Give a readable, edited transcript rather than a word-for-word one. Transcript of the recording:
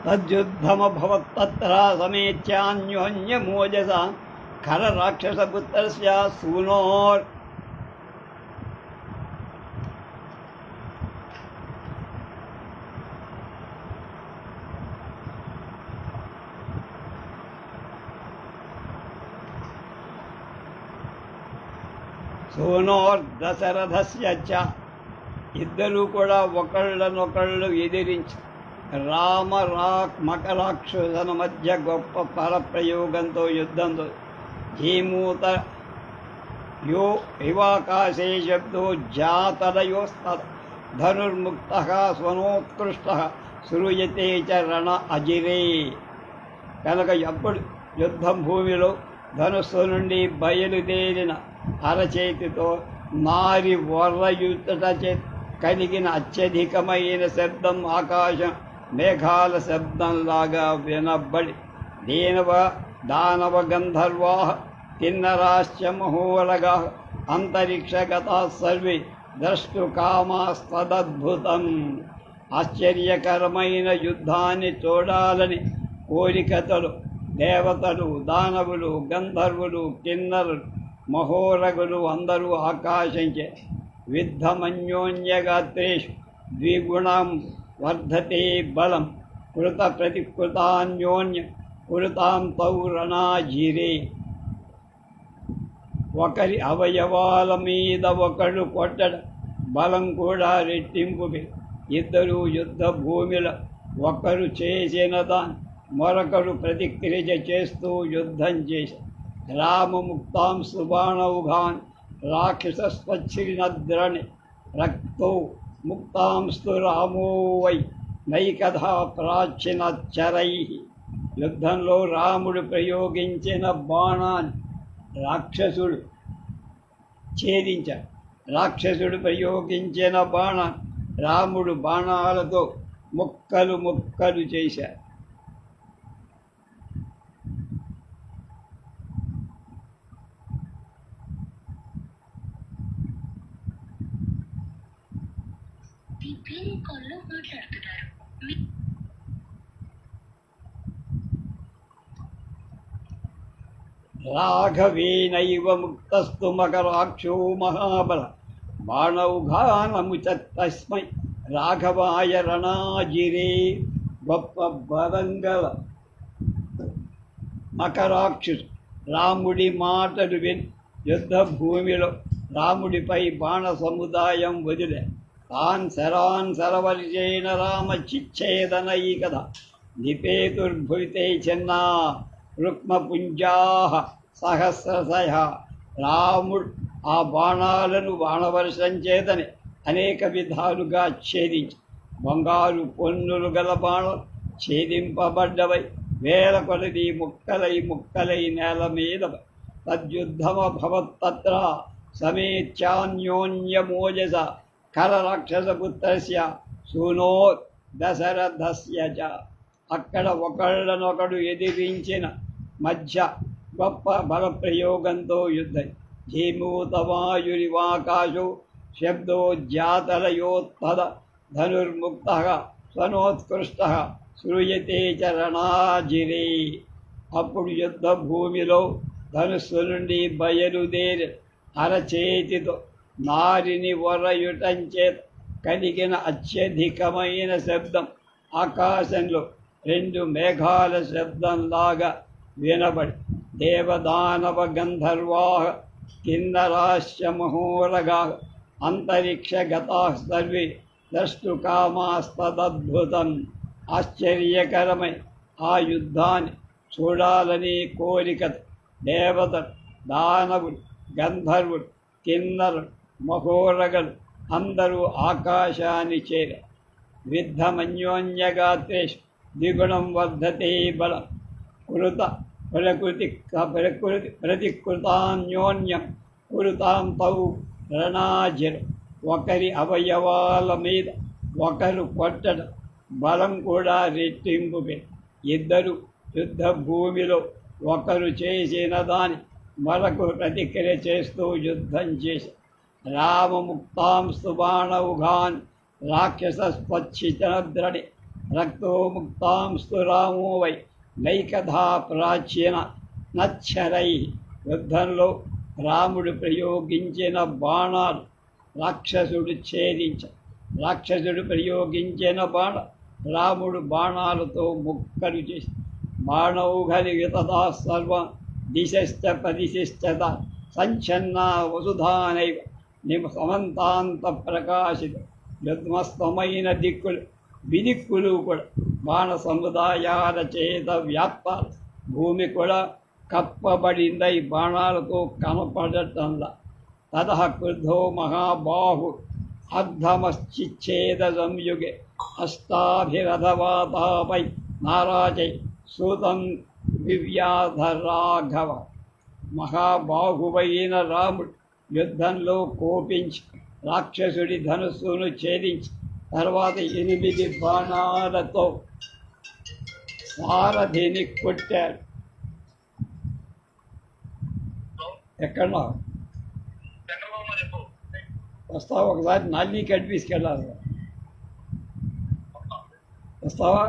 తద్యుద్ధమభవత్తత్ర సಮೇత్యాన్యోన్యమోజసా ఖరరాక్షసపుత్రస్య సూనోర్ దశరథస్య చ. ఇద్దరూ కూడా ఒకళ్ళనొకళ్ళు ఎదిరించి మకరాక్షసుల మధ్య గొప్ప పరప్రయోగంతో యుద్ధంతో జీమూత యో ఇవాకాశే శబ్దో జాతరయోస్తద ధనుర్ముక్త స్వనోత్కృష్ట శ్రూయతే చ రణ అజిరే. కనుక ఎప్పుడు యుద్ధం భూమిలో ధనుస్సు నుండి బయలుదేరిన అరచేతితో నారి వర్రయుతట కలిగిన అత్యధికమైన శబ్దం ఆకాశం మేఘాల శబ్దంలాగా వినబడి దానవ గంధర్వా కిన్నరాశ్చ మహోరగా అంతరిక్షగతా సర్వే ద్రష్టుకామాస్తదద్భుతం. ఆశ్చర్యకరమైన యుద్ధాన్ని చూడాలని కోరికతలు దేవతలు, దానవులు, గంధర్వులు, కిన్నరులు, మహోరగులు అందరూ ఆకాశించే. విద్ధమన్యోన్యగాత్రేషు ద్విగుణం వర్ధతే బలం కృత ప్రతికృతాన్యోన్యం కృతాం తౌ రణాజిరే. ఒకరి అవయవాల మీద ఒకళ్ళు కొట్టడం బలం కూడా రెట్టింపు. ఇద్దరు యుద్ధ భూమిలో ఒకరు చేసిన దాన్ని మరొకరు ప్రతిక్రియ చేస్తూ యుద్ధం చేశారు. రామముక్తాం సుబాణౌఘాన్ రాక్షసస్వచ్చినద్రణి రక్తో ముక్తాంస్తు రామో వై నైకథా ప్రాచీనచ్చరై. యుద్ధంలో రాముడు ప్రయోగించిన బాణాన్ని రాక్షసుడు ఛేదించాడు. రాక్షసుడు ప్రయోగించిన బాణాన్ని రాముడు బాణాలతో ముక్కలు ముక్కలు చేశాడు. రాఘవేనైవ ముక్తస్తు మకరాక్షో మహాబల బాణౌఘానముచ తస్మై రాఘవాయ రణాజిరే. గొప్ప బలంగల మకరాక్షసు రాముడి మాటలు విని యుద్ధ భూమిలో రాముడిపై బాణ సముదాయం వదిలే. తాన్ శరాన్ సరవర్షేణ రామచిచ్ఛేదనై కదా నిపేతుర్భువితే చిన్నా రుక్మపుంజా సహస్రశయ. రాముడు ఆ బాణాలను బాణవర్షం చేతని అనేక విధాలుగా ఛేదించి బంగారు పొన్నులు గల బాణం ఛేదింపబడ్డవై వేల కొలది ముక్కలై ముక్కలై నేల మీద. తద్యుద్ధమభవత్తత్ర సమేత్యాన్యోన్యమోజస ఖరరాక్షసపుత్రస్య సూనో దశరథస్య చ. అక్కడ ఒకళ్ళనొకడు ఎదిరించిన మధ్య గొప్ప బలప్రయోగంతో యుద్ధం. జీమూతవాయురివాకాశో శబ్దోజ్జాతలయోత్తద ధనుర్ముక్త స్వనోత్కృష్ట శ్రూయతే చ రణాజిరే. అప్పుడు యుద్ధ భూమిలో ధనుస్సు నుండి బయలుదేరి అరచేతితో నారిని వరయుటంచేత కలిగిన అత్యధికమైన శబ్దం ఆకాశంలో రెండు మేఘాల శబ్దంలాగా వినబడి దేవదానవ గంధర్వా కిన్నరాశ్చ మహోరగా అంతరిక్షగతా సర్వే ద్రష్టుకామాస్తదద్భుతం. ఆశ్చర్యకరమై ఆ యుద్ధాన్ని చూడాలని కోరిక దేవతలు, దానవులు, గంధర్వులు, కిన్నరులు, మహోరగలు అందరూ ఆకాశాన్ని చేరే. విద్ధమన్యోన్యగాత్రేషు ద్విగుణం వర్ధతే బలం కృత ప్రతికృతాన్యోన్యం కురుతాం తౌ రణాజిర. ఒకరి అవయవాల మీద ఒకరు కొట్టడం బలం కూడా రెట్టింపు. ఇద్దరు యుద్ధ భూమిలో ఒకరు చేసిన దాని మరొకరు ప్రతిక్రియ చేస్తూ యుద్ధం చేసి రామముక్తాంస్తు బాణౌఘాన్ రాక్షసస్వచ్చితద్రణి రక్తో ముక్తాం స్తురామో వై నైకథా ప్రాచీన నచ్చరై. యుద్ధంలో రాముడు ప్రయోగించిన బాణాలు రాక్షసుడు ఛేదించాడు. రాక్షసుడు ప్రయోగించిన రాముడు బాణాలతో ముక్కలు చేసి బాణౌఘలితదా సర్వం దిశశ్చ పరిశిష్టత సంఛన్నా వసుధానైవ సమంతాంత ప్రకాశిత. యుద్మస్తమైన దిక్కులు విదిక్కులు కూడా బాణ సముదాయాల చేత వ్యాప్తాలు. భూమి కూడా కప్పబడిందై బాణాలతో కనపడటంలా. తతః క్రుద్ధో మహాబాహు అర్ధమశ్చిచ్ఛేద సంయుగే అష్టాభిరథవాతాపై నారాజై సూతం వివ్యాధరాఘవ. మహాబాహువైన రాముడు యుద్ధంలో కోపించి రాక్షసుడి ధనుస్సును ఛేదించి తర్వాత 8 బాణాలతో సారథిని కొట్టాడు. ఎక్కడ వస్తావా? ఒకసారి నాన్ని కనిపించుకెళ్ళాలి. వస్తావా?